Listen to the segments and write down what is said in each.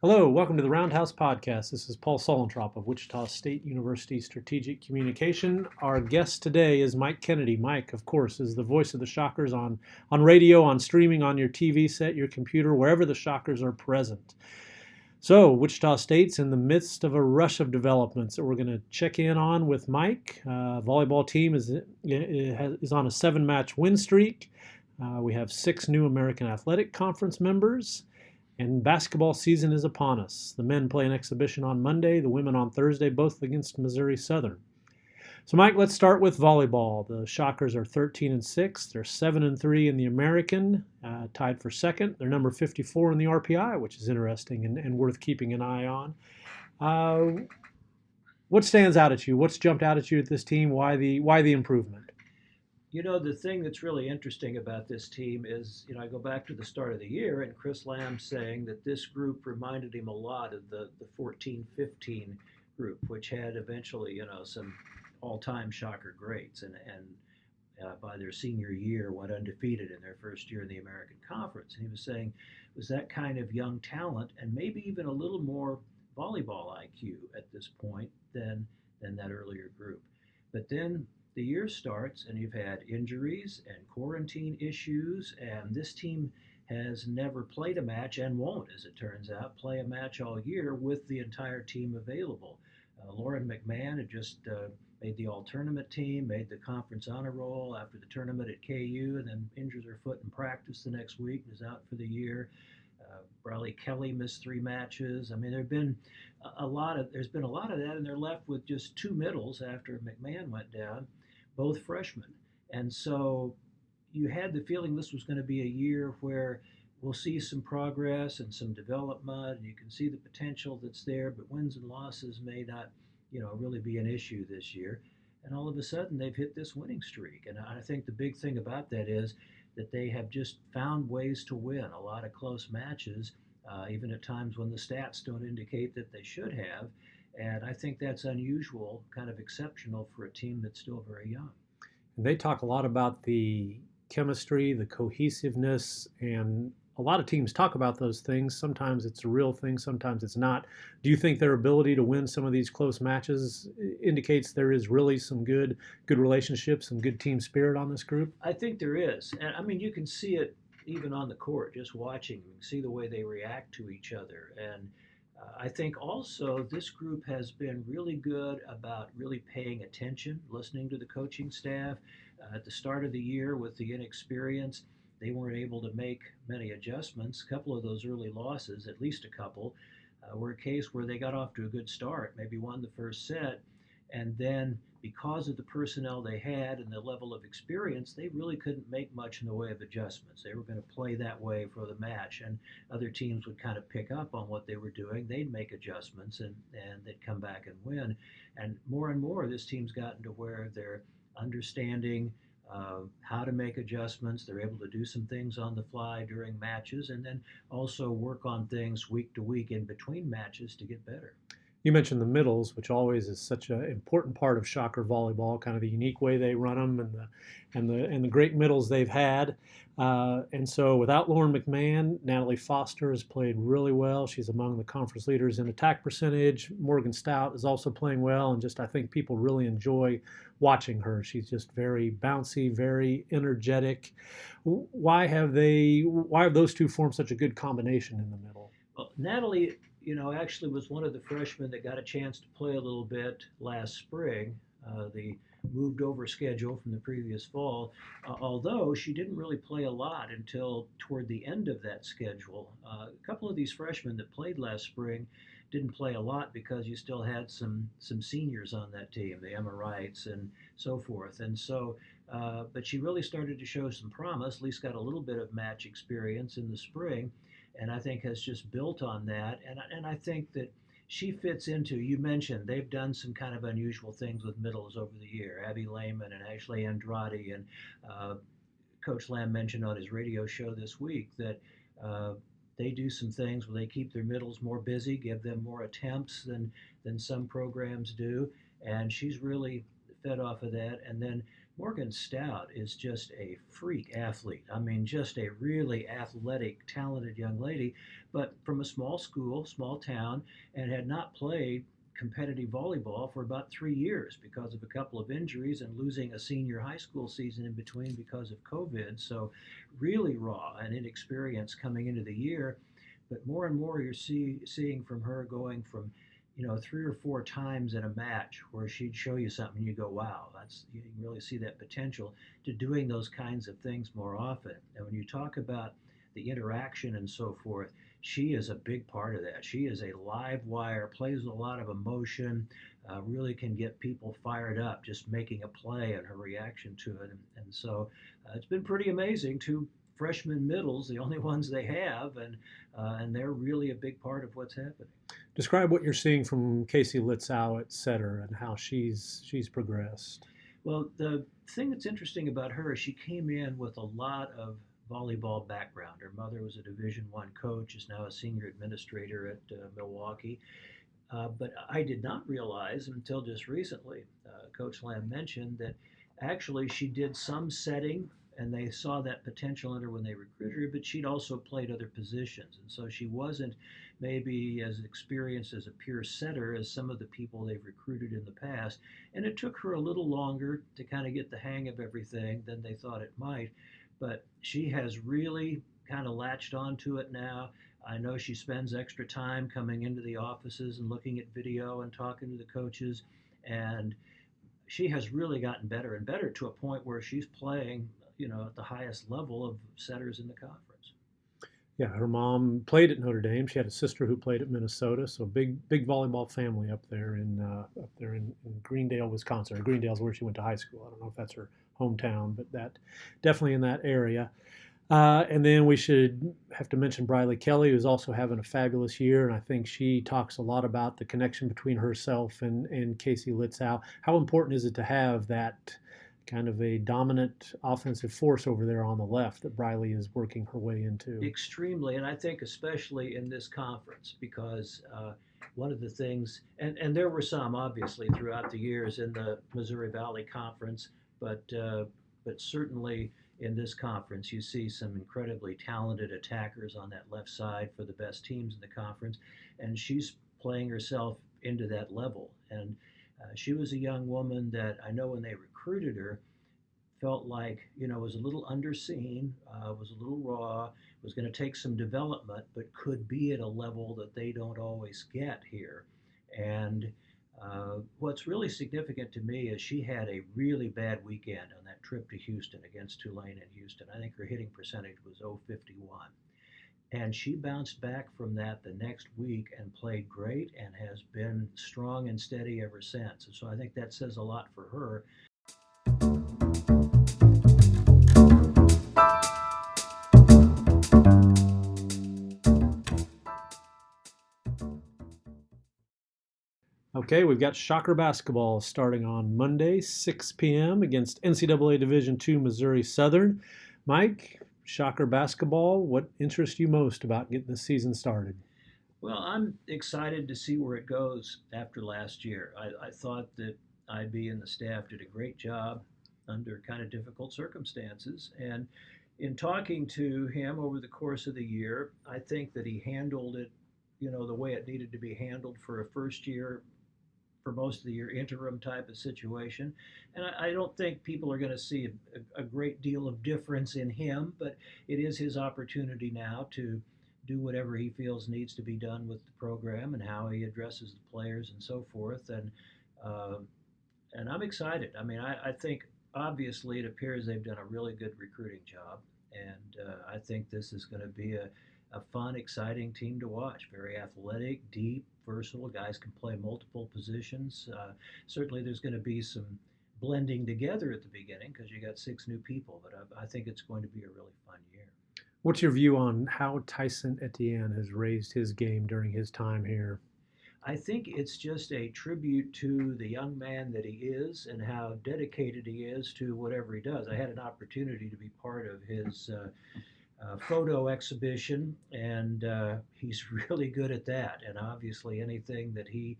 Hello, welcome to the Roundhouse podcast. This is Paul Solentrop of Wichita State University Strategic Communication. Our guest today is Mike Kennedy. Mike, of course, is the voice of the Shockers on radio, on streaming, on your TV set, your computer, wherever the Shockers are present. So, Wichita State's in the midst of a rush of developments that we're going to check in on with Mike. Volleyball team is on a 7-match win streak. We have 6 new American Athletic Conference members. And basketball season is upon us. The men play an exhibition on Monday, the women on Thursday, both against Missouri Southern. So, Mike, let's start with volleyball. The Shockers are 13-6. They're 7-3 in the American, tied for second. They're number 54 in the RPI, which is interesting and worth keeping an eye on. What stands out at you? What's jumped out at you at this team? Why the improvement? You know, the thing that's really interesting about this team is, I go back to the start of the year and Chris Lamb saying that this group reminded him a lot of the 14-15 group, which had eventually, some all-time Shocker greats and by their senior year went undefeated in their first year in the American Conference. And he was saying it was that kind of young talent and maybe even a little more volleyball IQ at this point than that earlier group. But then the year starts and you've had injuries and quarantine issues, and this team has never played a match and won't, as it turns out, play a match all year with the entire team available. Lauren McMahon had just made the all-tournament team, made the conference honor roll after the tournament at KU, and then injures her foot in practice the next week and is out for the year. Briley Kelly missed 3 matches. I mean, there's been a lot of that, and they're left with just 2 middles after McMahon went down, both freshmen. And so you had the feeling this was going to be a year where we'll see some progress and some development, and you can see the potential that's there, but wins and losses may not, really be an issue this year. And all of a sudden, they've hit this winning streak. And I think the big thing about that is that they have just found ways to win a lot of close matches, even at times when the stats don't indicate that they should have. And I think that's unusual, kind of exceptional for a team that's still very young. And they talk a lot about the chemistry, the cohesiveness, and a lot of teams talk about those things. Sometimes it's a real thing, sometimes it's not. Do you think their ability to win some of these close matches indicates there is really some good relationships and good team spirit on this group? I think there is. And I mean, you can see it even on the court, just watching, you can see the way they react to each other. And I think also this group has been really good about really paying attention, listening to the coaching staff. At the start of the year with the inexperience, they weren't able to make many adjustments. A couple of those early losses, at least a couple, were a case where they got off to a good start, maybe won the first set, and then because of the personnel they had and the level of experience, they really couldn't make much in the way of adjustments. They were going to play that way for the match, and other teams would kind of pick up on what they were doing. They'd make adjustments, and they'd come back and win. And more, this team's gotten to where they're understanding how to make adjustments. They're able to do some things on the fly during matches, and then also work on things week to week in between matches to get better. You mentioned the middles, which always is such an important part of Shocker volleyball, kind of the unique way they run them and the great middles they've had. And so without Lauren McMahon, Natalie Foster has played really well. She's among the conference leaders in attack percentage. Morgan Stout is also playing well, and just I think people really enjoy watching her. She's just very bouncy, very energetic. Why have those two formed such a good combination in the middle? Well, Natalie, actually was one of the freshmen that got a chance to play a little bit last spring. The moved over schedule from the previous fall, although she didn't really play a lot until toward the end of that schedule. A couple of these freshmen that played last spring didn't play a lot because you still had some seniors on that team, the Emma Wrights and so forth. And so, but she really started to show some promise, at least got a little bit of match experience in the spring, and I think has just built on that. And I think that she fits into, you mentioned, they've done some kind of unusual things with middles over the year. Abby Lehman and Ashley Andrade, and Coach Lamb mentioned on his radio show this week that they do some things where they keep their middles more busy, give them more attempts than some programs do, and she's really fed off of that. And then Morgan Stout is just a freak athlete. I mean, just a really athletic, talented young lady. but from a small school, small town, and had not played competitive volleyball for about 3 years because of a couple of injuries and losing a senior high school season in between because of COVID. So really raw and inexperienced coming into the year. But more and more you're seeing from her going from, 3 or 4 times in a match where she'd show you something and you go, wow, you can really see that potential, to doing those kinds of things more often. And when you talk about the interaction and so forth, she is a big part of that. She is a live wire, plays with a lot of emotion, really can get people fired up just making a play and her reaction to it. And so it's been pretty amazing. Two freshman middles, the only ones they have, and they're really a big part of what's happening. Describe what you're seeing from Casey Litzaw at setter and how she's progressed. Well, the thing that's interesting about her is she came in with a lot of volleyball background. Her mother was a Division I coach, is now a senior administrator at Milwaukee. But I did not realize until just recently, Coach Lamb mentioned that actually she did some setting and they saw that potential in her when they recruited her, but she'd also played other positions. And so she wasn't maybe as experienced as a pure setter as some of the people they've recruited in the past. And it took her a little longer to kind of get the hang of everything than they thought it might. But she has really kind of latched onto it now. I know she spends extra time coming into the offices and looking at video and talking to the coaches. And she has really gotten better and better to a point where she's playing, at the highest level of setters in the conference. Yeah, her mom played at Notre Dame. She had a sister who played at Minnesota, so big volleyball family up there in Greendale, Wisconsin. Or Greendale's where she went to high school. I don't know if that's her hometown, but that definitely in that area. And then we should have to mention Briley Kelly, who's also having a fabulous year, and I think she talks a lot about the connection between herself and Casey Litzaw. How important is it to have that kind of a dominant offensive force over there on the left that Briley is working her way into? Extremely, and I think especially in this conference, because one of the things, and there were some obviously throughout the years in the Missouri Valley Conference, but certainly in this conference, you see some incredibly talented attackers on that left side for the best teams in the conference, and she's playing herself into that level. And she was a young woman that I know when they recruited her, felt like, was a little underseen, was a little raw, was going to take some development, but could be at a level that they don't always get here. And what's really significant to me is she had a really bad weekend on that trip to Houston against Tulane in Houston. I think her hitting percentage was 0.51. And she bounced back from that the next week and played great and has been strong and steady ever since. And so I think that says a lot for her. Okay, we've got Shocker basketball starting on Monday, 6 p.m. against NCAA Division II Missouri Southern. Mike, Shocker basketball, what interests you most about getting the season started? Well, I'm excited to see where it goes after last year. I thought that IB and the staff did a great job under kind of difficult circumstances. And in talking to him over the course of the year, I think that he handled it, the way it needed to be handled for a first year, for most of the year, interim type of situation. And I don't think people are going to see a great deal of difference in him, but it is his opportunity now to do whatever he feels needs to be done with the program and how he addresses the players and so forth. Uh, and I'm excited. I mean, I think obviously it appears they've done a really good recruiting job, and I think this is going to be a fun, exciting team to watch. Very athletic, deep, versatile. Guys can play multiple positions. Certainly, there's going to be some blending together at the beginning because you got 6 new people, but I think it's going to be a really fun year. What's your view on how Tyson Etienne has raised his game during his time here? I think it's just a tribute to the young man that he is and how dedicated he is to whatever he does. I had an opportunity to be part of his photo exhibition, and he's really good at that. And obviously, anything that he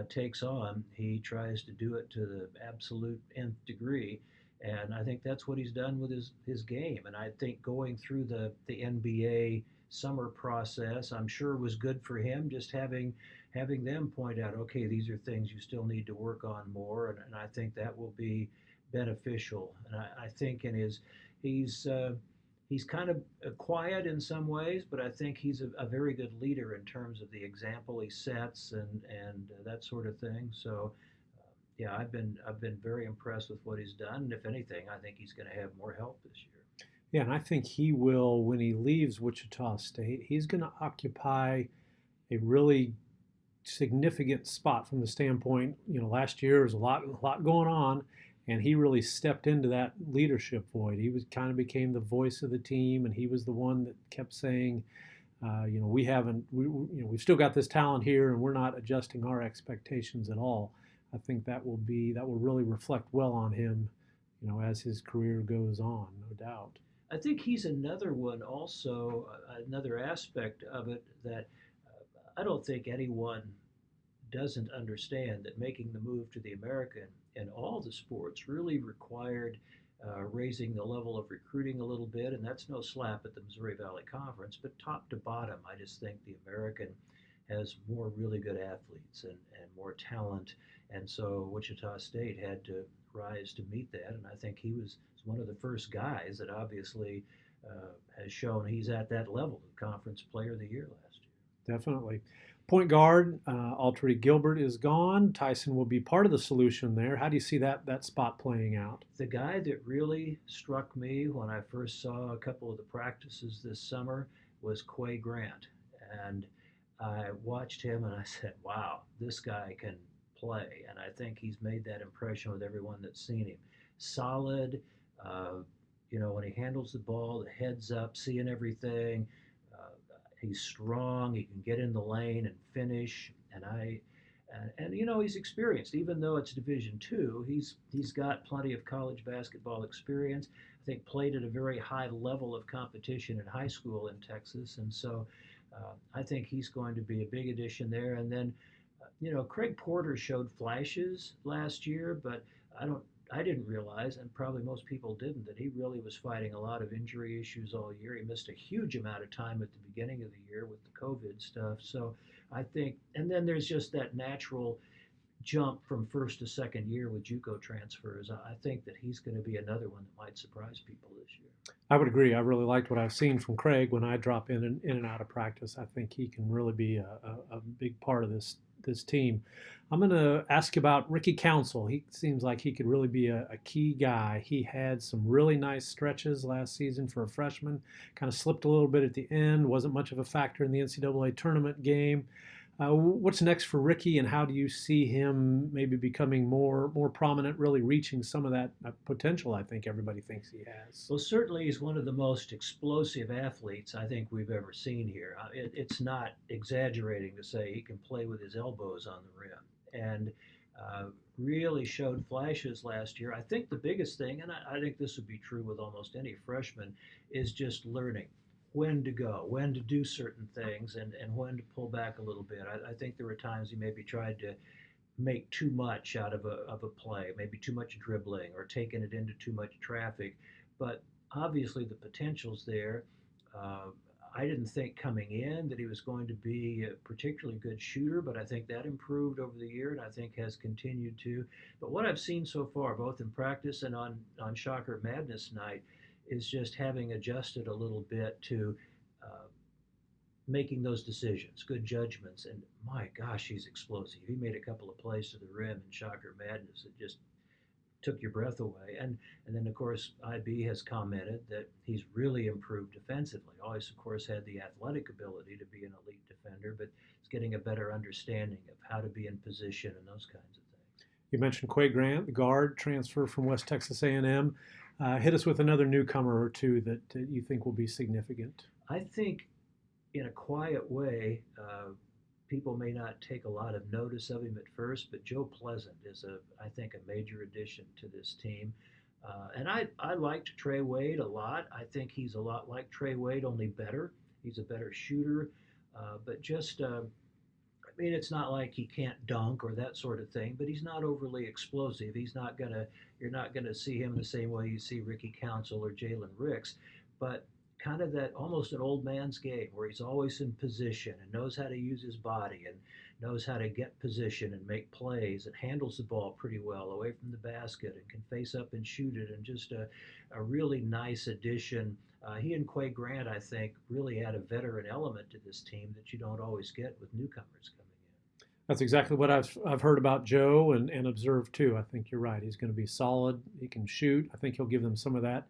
takes on, he tries to do it to the absolute nth degree. And I think that's what he's done with his game. And I think going through the NBA summer process, I'm sure was good for him. Just having them point out, okay, these are things you still need to work on more, and I think that will be beneficial. And I think he's kind of quiet in some ways, but I think he's a very good leader in terms of the example he sets and that sort of thing. So yeah, I've been very impressed with what he's done. And if anything, I think he's going to have more help this year. Yeah, and I think he will, when he leaves Wichita State, he's going to occupy a really significant spot from the standpoint, last year was a lot going on, and he really stepped into that leadership void. He was kind of became the voice of the team, and he was the one that kept saying, we haven't, we've still got this talent here, and we're not adjusting our expectations at all. I think that will really reflect well on him, as his career goes on, no doubt. I think he's another one also, another aspect of it that I don't think anyone doesn't understand that making the move to the American in all the sports really required raising the level of recruiting a little bit, and that's no slap at the Missouri Valley Conference, but top to bottom, I just think the American has more really good athletes and more talent, and so Wichita State had to rise to meet that, and I think he was one of the first guys that obviously has shown he's at that level, the Conference Player of the Year last year. Definitely. Point guard, Altery Gilbert is gone. Tyson will be part of the solution there. How do you see that spot playing out? The guy that really struck me when I first saw a couple of the practices this summer was Quay Grant. And I watched him and I said, wow, this guy can play. And I think he's made that impression with everyone that's seen him. Solid, when he handles the ball, the head's up, seeing everything. He's strong. He can get in the lane and finish. And he's experienced. Even though it's Division II, he's got plenty of college basketball experience. I think played at a very high level of competition in high school in Texas, and so I think he's going to be a big addition there. And then, Craig Porter showed flashes last year, but I didn't realize, and probably most people didn't, that he really was fighting a lot of injury issues all year. He missed a huge amount of time at the beginning of the year with the COVID stuff. So I think, and then there's just that natural jump from first to second year with JUCO transfers. I think that he's going to be another one that might surprise people this year. I would agree. I really liked what I've seen from Craig when I drop in and out of practice. I think he can really be a big part of this team. I'm going to ask you about Ricky Council. He seems like he could really be a key guy. He had some really nice stretches last season for a freshman, kind of slipped a little bit at the end, wasn't much of a factor in the NCAA tournament game. What's next for Ricky, and how do you see him maybe becoming more prominent, really reaching some of that potential I think everybody thinks he has? Well, certainly he's one of the most explosive athletes I think we've ever seen here. It's not exaggerating to say he can play with his elbows on the rim, and really showed flashes last year. I think the biggest thing, and I think this would be true with almost any freshman, is just learning when to go, when to do certain things, and when to pull back a little bit. I think there were times he maybe tried to make too much out of a play, maybe too much dribbling or taking it into too much traffic. But obviously the potential's there. I didn't think coming in that he was going to be a particularly good shooter, but I think that improved over the year, and I think has continued to. But what I've seen so far, both in practice and on Shocker Madness night, is just having adjusted a little bit to making those decisions, good judgments. And my gosh, he's explosive. He made a couple of plays to the rim in Shocker Madness that just took your breath away. And then, of course, IB has commented that he's really improved defensively. Always, of course, had the athletic ability to be an elite defender, but he's getting a better understanding of how to be in position and those kinds of things. You mentioned Quay Grant, the guard transfer from West Texas A&M. Hit us with another newcomer or two that you think will be significant. I think in a quiet way, people may not take a lot of notice of him at first, but Joe Pleasant is, I think, a major addition to this team. And I liked Trey Wade a lot. I think he's a lot like Trey Wade, only better. He's a better shooter, but just it's not like he can't dunk or that sort of thing, but he's not overly explosive. You're not gonna see him the same way you see Ricky Council or Jalen Ricks, but kind of that almost an old man's game where he's always in position and knows how to use his body and knows how to get position and make plays and handles the ball pretty well away from the basket and can face up and shoot it, and just a really nice addition. He and Quay Grant, I think, really add a veteran element to this team that you don't always get with newcomers coming in. That's exactly what I've heard about Joe and observed too. I think you're right. He's going to be solid. He can shoot. I think he'll give them some of that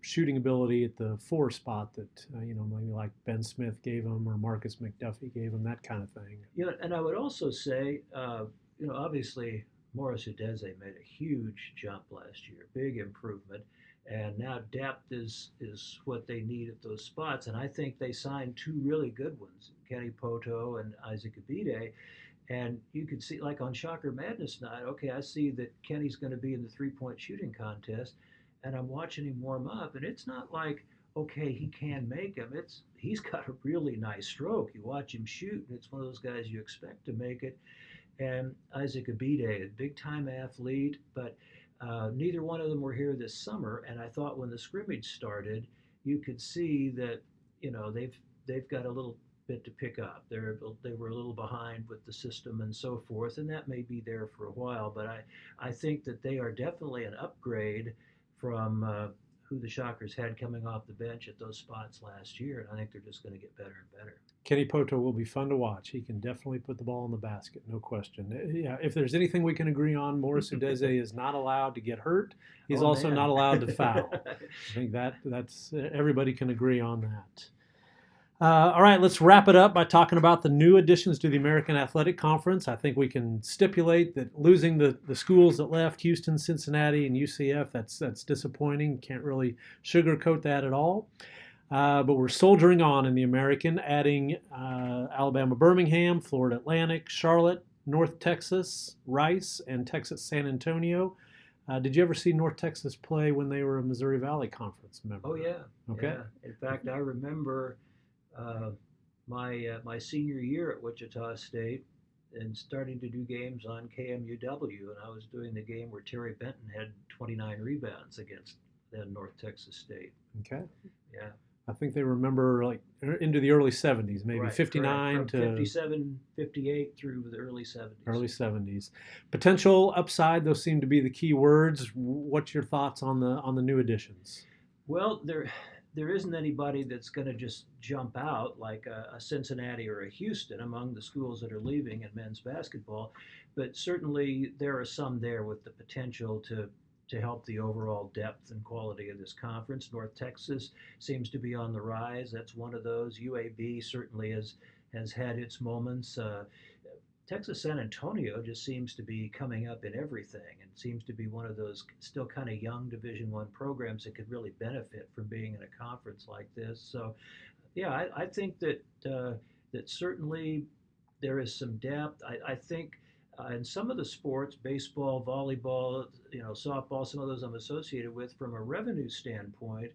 shooting ability at the 4 spot that maybe like Ben Smith gave him or Marcus McDuffie gave him, that kind of thing. Yeah, and I would also say, obviously Morris Udeze made a huge jump last year, big improvement, and now depth is what they need at those spots. And I think they signed 2 really good ones, Kenny Pohto and Isaac Abide. And you could see, like on Shocker Madness night, okay, I see that Kenny's going to be in the 3-point shooting contest. And I'm watching him warm up, and it's not like, okay, he can make them. He's got a really nice stroke. You watch him shoot, and it's one of those guys you expect to make it. And Isaac Abide, a big-time athlete, but neither one of them were here this summer. And I thought when the scrimmage started, you could see that they've got a little bit to pick up. They were a little behind with the system and so forth, and that may be there for a while. But I think that they are definitely an upgrade from who the Shockers had coming off the bench at those spots last year, and I think they're just going to get better and better. Kenny Pohto will be fun to watch. He can definitely put the ball in the basket, no question. Yeah, if there's anything we can agree on, Morris Udeze is not allowed to get hurt. He's also not allowed to foul. I think that's everybody can agree on that. All right, let's wrap it up by talking about the new additions to the American Athletic Conference. I think we can stipulate that losing the schools that left, Houston, Cincinnati, and UCF, that's disappointing. Can't really sugarcoat that at all. But we're soldiering on in the American, adding Alabama Birmingham, Florida Atlantic, Charlotte, North Texas, Rice, and Texas San Antonio. Did you ever see North Texas play when they were a Missouri Valley Conference member? Oh, yeah. Okay. Yeah. In fact, I remember my senior year at Wichita State and starting to do games on KMUW, and I was doing the game where Terry Benton had 29 rebounds against then North Texas State. Okay. Yeah. I think they remember like into the early 70s, maybe right, 59 from to 57, 58 through the early 70s. Early 70s. Potential upside, those seem to be the key words. What's your thoughts on the new additions? Well, there isn't anybody that's going to just jump out like a Cincinnati or a Houston among the schools that are leaving in men's basketball, but certainly there are some there with the potential to help the overall depth and quality of this conference. North Texas seems to be on the rise. That's one of those. UAB certainly has had its moments. Texas San Antonio just seems to be coming up in everything and seems to be one of those still kind of young Division I programs that could really benefit from being in a conference like this. So, yeah, I think that certainly there is some depth. I think in some of the sports, baseball, volleyball, softball, some of those I'm associated with, from a revenue standpoint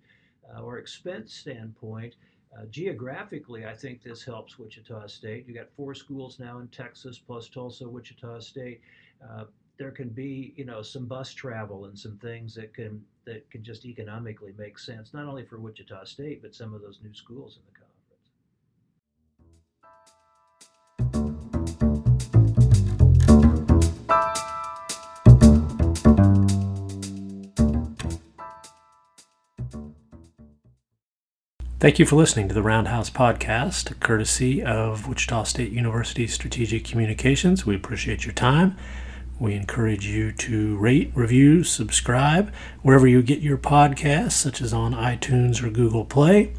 or expense standpoint, geographically, I think this helps Wichita State. You got 4 schools now in Texas, plus Tulsa, Wichita State. There can be, some bus travel and some things that can just economically make sense, not only for Wichita State, but some of those new schools in the conference. Thank you for listening to the Roundhouse podcast, courtesy of Wichita State University Strategic Communications. We appreciate your time. We encourage you to rate, review, subscribe wherever you get your podcasts, such as on iTunes or Google Play.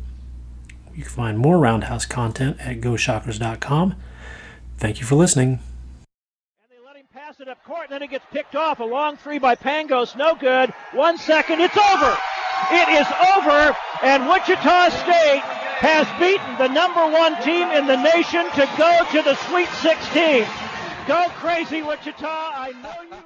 You can find more Roundhouse content at GoShockers.com. Thank you for listening. And they let him pass it up court, and then it gets picked off. A long 3 by Pangos, no good. 1 second, it's over. It is over, and Wichita State has beaten the number 1 team in the nation to go to the Sweet 16. Go crazy, Wichita. I know you